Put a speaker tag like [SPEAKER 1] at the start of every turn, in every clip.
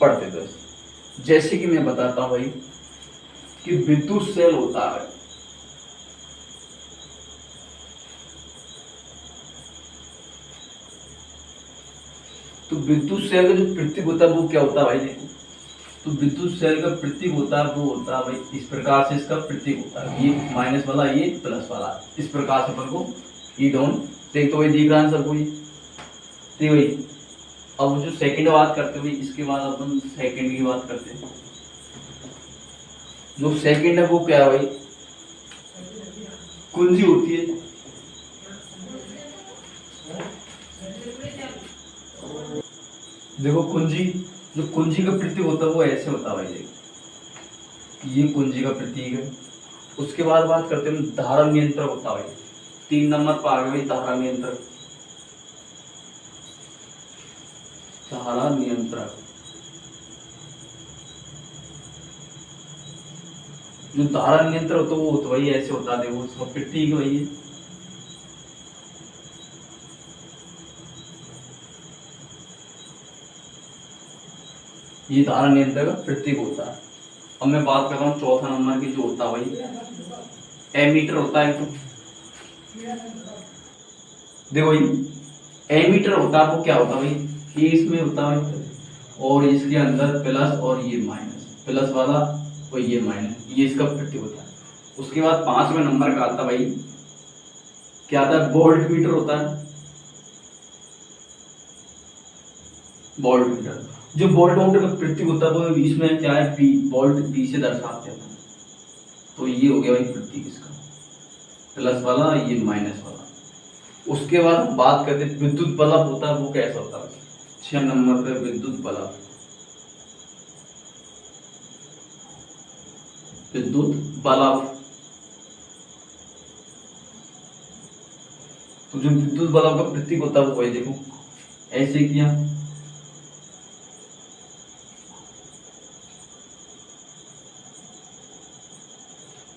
[SPEAKER 1] पढ़ते थे। जैसे कि मैं बताता हूँ भाई कि विद्युत सेल होता है, तो विद्युत सेल का जो प्रतीक होता है वो क्या होता है भाई, देखो तो विद्युत सेल का प्रतीक होता है वो होता है भाई इस प्रकार से, इसका प्रतीक होता है ये माइनस वाला ये प्लस वाला, इस प्रकार से अपन को ई डाउन देख, तो वही दिख रहा है सर को ये, ठीक भाई। अब जो सेकंड बात करते हुए इसके बाद अपन सेकंड की बात करते हैं। जो सेकंड है वो क्या है भाई, कुंजी होती है, देखो कुंजी, जो कुंजी का प्रतीक होता है वो ऐसे होता है भाई, देखो ये कुंजी का प्रतीक है। उसके बाद बात करते हैं धारा नियंत्रक होता है भाई, 3 नंबर पर आ गया भाई धारा नियंत्रक। धारा नियंत्रक, जो धारा नियंत्रक होता है वो होता भाई ऐसे होता है, देखो उसका प्रतीक वही है, ये धारा नियंत्रक का प्रतीक होता है। अब मैं बात कर रहा हूँ चौथा नंबर की, जो होता है भाई एमीटर होता है। तो देखो भाई एमीटर होता है वो क्या होता है भाई, ये इसमें होता है और इसके अंदर प्लस और ये माइनस, प्लस वाला और ये माइनस, ये इसका प्रतीक होता है। उसके बाद 5वें नंबर का आता है भाई क्या आता है, वोल्ट मीटर होता है। वोल्ट मीटर, जो वोल्ट मीटर का प्रतीक होता है वो इसमें क्या है, पी, वोल्ट पी से दर्शाते हैं, तो ये हो गया भाई प्रतीक इसका, प्लस वाला ये माइनस वाला। उसके बाद बात करते हैं विद्युत बल्ब होता है वो कैसा होता है, 6 नंबर पे विद्युत बल्ब। विद्युत बल्ब, तो जो विद्युत बल्ब का प्रतीक होता है वो वही, देखो ऐसे किया,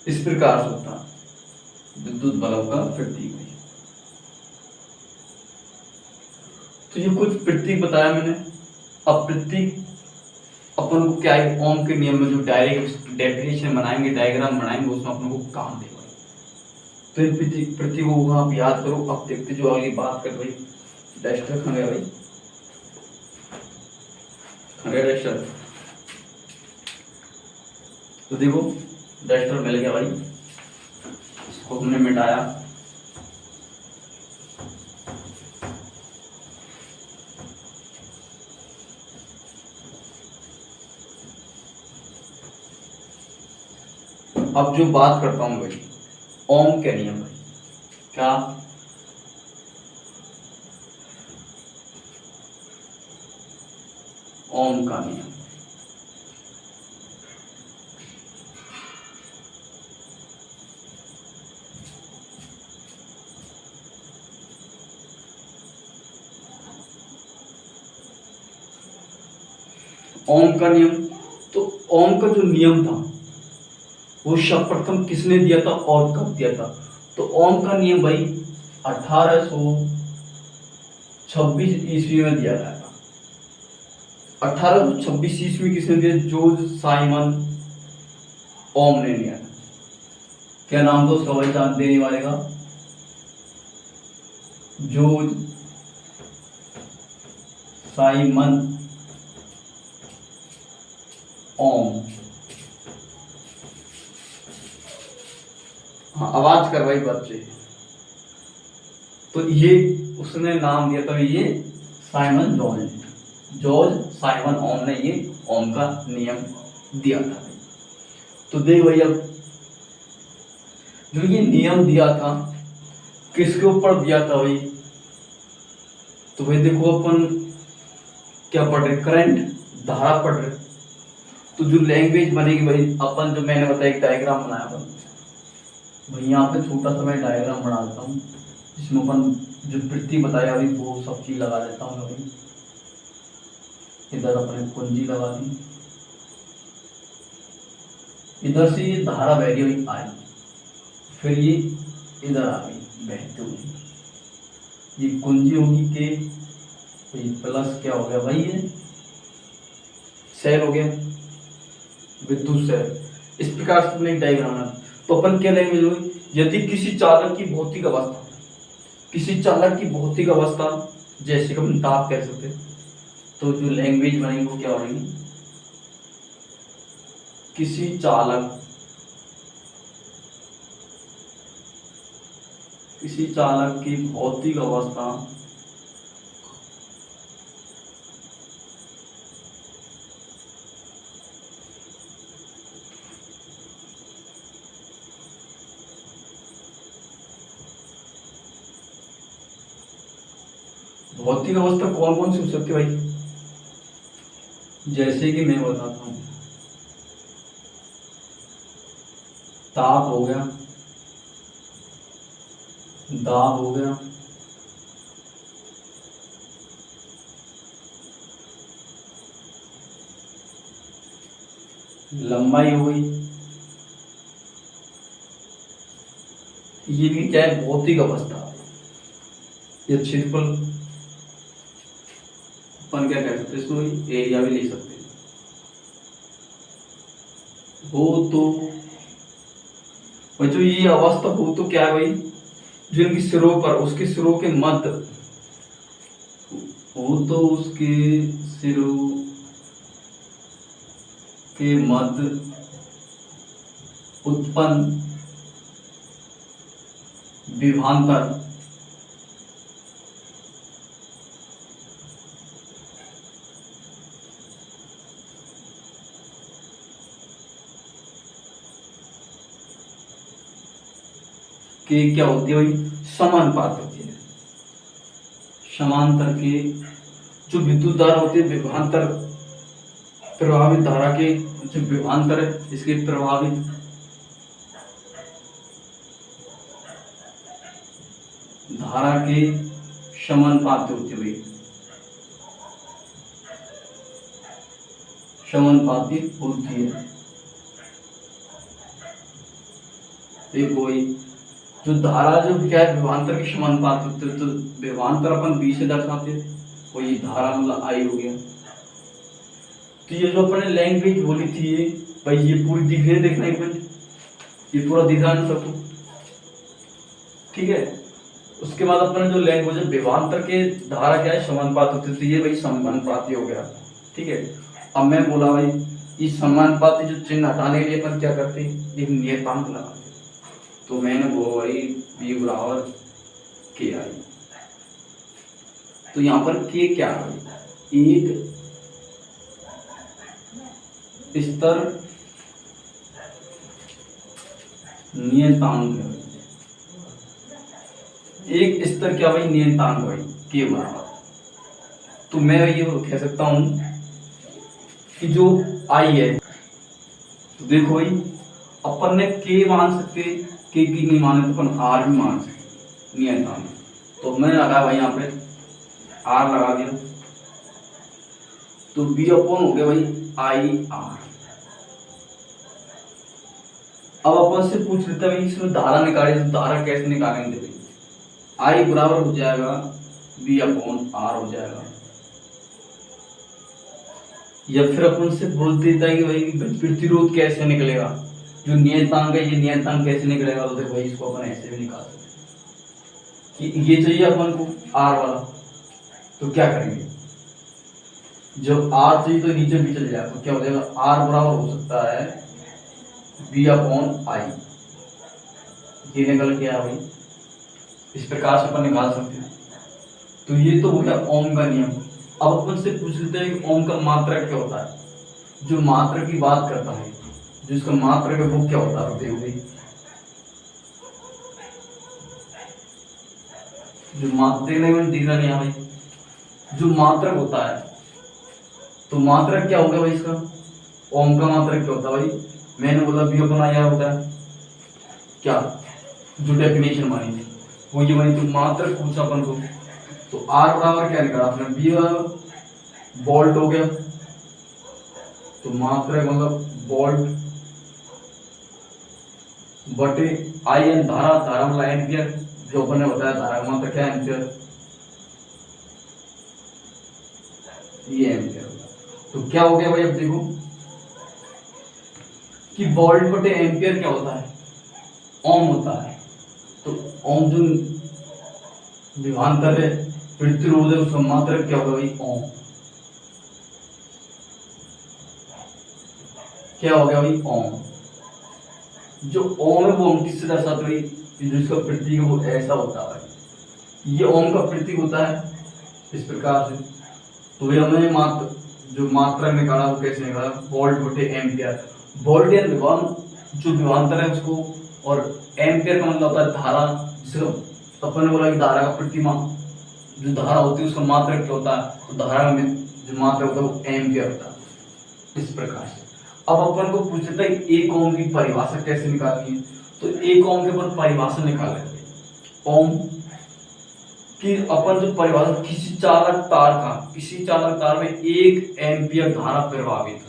[SPEAKER 1] इस प्रकार से होता है विद्युत बल्ब का प्रतीक है। तो ये कुछ प्रतीक बताया मैंने। अब प्रतीक अपन को क्या है, ओम के नियम में जो डायरेक्ट डेफिनेशन बनाएंगे, डायग्राम बनाएंगे, उसमें अपन को काम देगा। तो इन प्रतीकों को आप याद करो। अब देखते जो अगली बात कर भाई, डस्टर खा गया भाई, खा गया डस्टर। तो देखो डस्टर मिल गया भाई, इसको हमने मिटाया। अब जो बात करता हूं भाई ओम के नियम भाई, क्या ओम का नियम, ओम का नियम। तो ओम का जो नियम था वो सर्वप्रथम किसने दिया था और कब दिया था, तो ओम का नियम भाई 1826 ईस्वी में दिया गया था। 1826 ईस्वी किसने दिया, जॉर्ज साइमन ओम ने दिया था। क्या नाम था उसका भाई देने वाले का, जॉर्ज साइमन ओम। हाँ आवाज कर भाई बच्चे। तो ये उसने नाम दिया था ये साइमन जॉर्ज साइमन ओम ने ये ओम का नियम दिया था। तो देख भाई अब जो ये नियम दिया था किसके ऊपर दिया था भाई, तो भाई देखो अपन क्या पढ़ रहे, करंट धारा पढ़ रहे। तो जो लैंग्वेज बनेगी भाई, अपन जो मैंने बताया एक डायग्राम बनाया था भाई, यहाँ पे छोटा सा मैं डायग्राम बना देता हूँ जिसमें अपन जो प्रतीक बताया अभी वो सब चीज लगा देता हूँ अभी। इधर अपने कुंजी लगा दी, इधर से ये धारा बह गई आई, फिर ये इधर आ गई बहते हुए, ये कुंजी होगी के, तो ये प्लस क्या हो गया भाई, ये सेल हो गया, विद्युत सेल। इस प्रकार से अपने डायग्राम है। तो अपन क्या लैंग्वेज हुई, यदि किसी चालक की भौतिक अवस्था, किसी चालक की भौतिक अवस्था जैसे कि हम ताप कह सकते हैं, तो जो लैंग्वेज बनेगी वो क्या बनेगी, किसी चालक की भौतिक अवस्था भौतिक अवस्था कौन कौन सी हो सकती है भाई, जैसे कि मैं बताता हूं, ताप हो गया, दाब हो गया, लंबाई हो गई, ये भी क्या है, भौतिक अवस्था। ये क्षेत्रफल अपन क्या कह सकते हैं, इसको एरिया भी ले सकते हैं। हो तो जो ये अवस्था हो तो क्या है भाई, जो इनकी सिरों पर, उसके सिरों के मध्य हो तो उसके सिरों के मध्य उत्पन्न विभवांतर के क्या होती है भाई, समानुपात होती है। समांतर के जो विद्युत धारा होती है, विभवांतर प्रभावित धारा के जो विभवांतर है, इसके प्रभावित धारा के समानुपात होती है भाई, समानुपाती होती है। देखो भाई, जो धारा जो क्या है, विभवांतर के समानुपात होते हैं, तो विभवांतर अपन बी से दर्शाते हैं, और ये धारा मतलब आई हो गया। तो ये जो अपने लैंग्वेज बोली थी, ये भाई ये पूरी दिख रही है, देखना एक मिनट, ये पूरा दिख रहा है सबको, ठीक है। उसके बाद अपने जो लैंग्वेज है, विभवांतर के धारा क्या है, समानुपात होते, तो ये भाई समानुपाती हो गया, ठीक है। अब मैं बोला भाई, इस समानुपाती जो चिन्ह हटाने के लिए अपन क्या करते हैं, एक नियतांक लगाते, तो मैंने वो भाई बी बराबर के आई। तो यहाँ पर के क्या है, एक स्तर नियतांक है, एक स्तर क्या भाई, नियतांक भाई के बराबर। तो मैं ये कह सकता हूं कि जो आई है, तो देखो भाई अपन ने के मान सकते, के की नहीं माने तो अपन आर भी मान सकते नियतांक। तो मैंने लगाया भाई यहाँ पे आर लगा दिया, तो बी अपॉन हो गया भाई आई आर। अब अपन से पूछ लेते हैं इसमें धारा निकाले, तो धारा कैसे निकालेंगे भाई, आई बराबर हो जाएगा बी अपॉन आर हो जाएगा, या फिर अपन से बोल देता है कि भाई प्रतिरोध कैसे निकलेगा, जो नियतांक है ये नियतांक कैसे निकलेगा, तो देखो भाई इसको अपन ऐसे भी निकाल सकते हैं कि ये चाहिए अपन को आर वाला, तो क्या करेंगे, जब आर चाहिए तो नीचे भी चल जाएगा, तो क्या हो जाएगा, आर बराबर हो सकता है बी अपॉन आई, ये निकल के आया भाई, इस प्रकार से अपन निकाल सकते हैं। तो ये तो हो गया ओम का नियम। अब अपन से पूछ लेते हैं कि ओम का मात्रक क्या होता है, जो मात्रक की बात करता है, जो इसका मात्रक है वो क्या होता है, देखो भाई जो मात्रक नहीं दिख रहा यहाँ भाई, जो मात्रक होता है, तो मात्रक क्या होगा भाई इसका, ओम का मात्रक क्या होता है भाई, मैंने बोला बी अपॉन आई होता है, क्या जो डेफिनेशन मानी थी वो ये बनी, तो मात्रक पूछा अपन को, तो आर बराबर क्या निकला आपने, बी वोल्ट हो गया, तो मात्रक मतलब वोल्ट बटे आई एन धारा, धारा मतलब एम्पियर, जो अपन ने बताया धारा का मात्रक क्या एम्पियर, ये एम्पियर। तो क्या हो गया भाई, अब देखो कि वोल्ट बटे एम्पियर क्या होता है, ओम होता है। तो ओम जो विभवांतर है, प्रतिरोध है, उसका मात्रक क्या होगा भाई, ओम। क्या हो गया भाई, ओम। जो ओम है वो हम किससे दर्शाते हैं, जो इसका प्रतीक है वो ऐसा होता है, ये ओम का प्रतीक होता है इस प्रकार से। तो ये हमने जो मात्रा निकाला वो कैसे निकाला, वोल्ट बटे एम्पियर। वोल्ट यानी विभवान जो विभवांतर है उसको, और एम्पियर का मतलब होता है धारा, जिसको अपन ने बोला कि धारा का प्रतिमा जो धारा होती है उसका मात्रक क्या होता है, तो धारा में जो मात्रक होता है वो एम्पियर होता है, इस प्रकार से। अब अपन को पूछता है एक ओम की परिभाषा कैसे निकालनी है, तो एक ओम के अपन परिभाषा निकाल लेते हैं। ओम कि अपन जो परिभाषा, किसी चालक तार में 1 एम्पियर धारा प्रवाहित,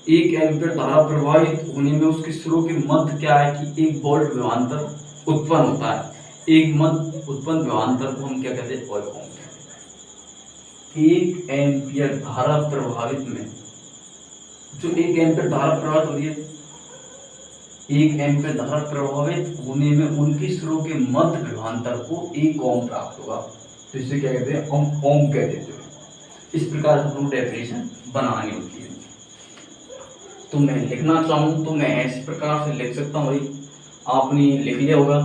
[SPEAKER 1] 1 एम्पियर धारा प्रवाहित होने में उसके स्रोत के मध्य क्या है कि 1 वोल्ट विभवांतर उत्पन्न होता है। एक मध्य उत्पन्न विभवांतर को हम क्या कहते हैं, ओम कहते हैं। 1 एम्पियर धारा प्रवाहित में जो 1 एम्पियर धारा प्रवाहित हो रही है, 1 एम्पियर धारा प्रवाहित होने में उनके स्रोत के मध्य विभवांतर को 1 ओम प्राप्त होगा, तो इसे क्या कहते हैं, ओम कह देते हैं। इस प्रकार से हम डेफिनेशन बनानी होती है। तो मैं लिखना चाहूँ तो मैं इस प्रकार से लिख सकता हूँ भाई, आपने लिख लिया होगा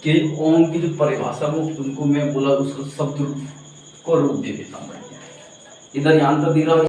[SPEAKER 1] कि ओम की जो परिभाषा वो तुमको मैं बोला उसका शब्द को रूप दे देता हूँ। इधर यहाँ तक दिख रहा है।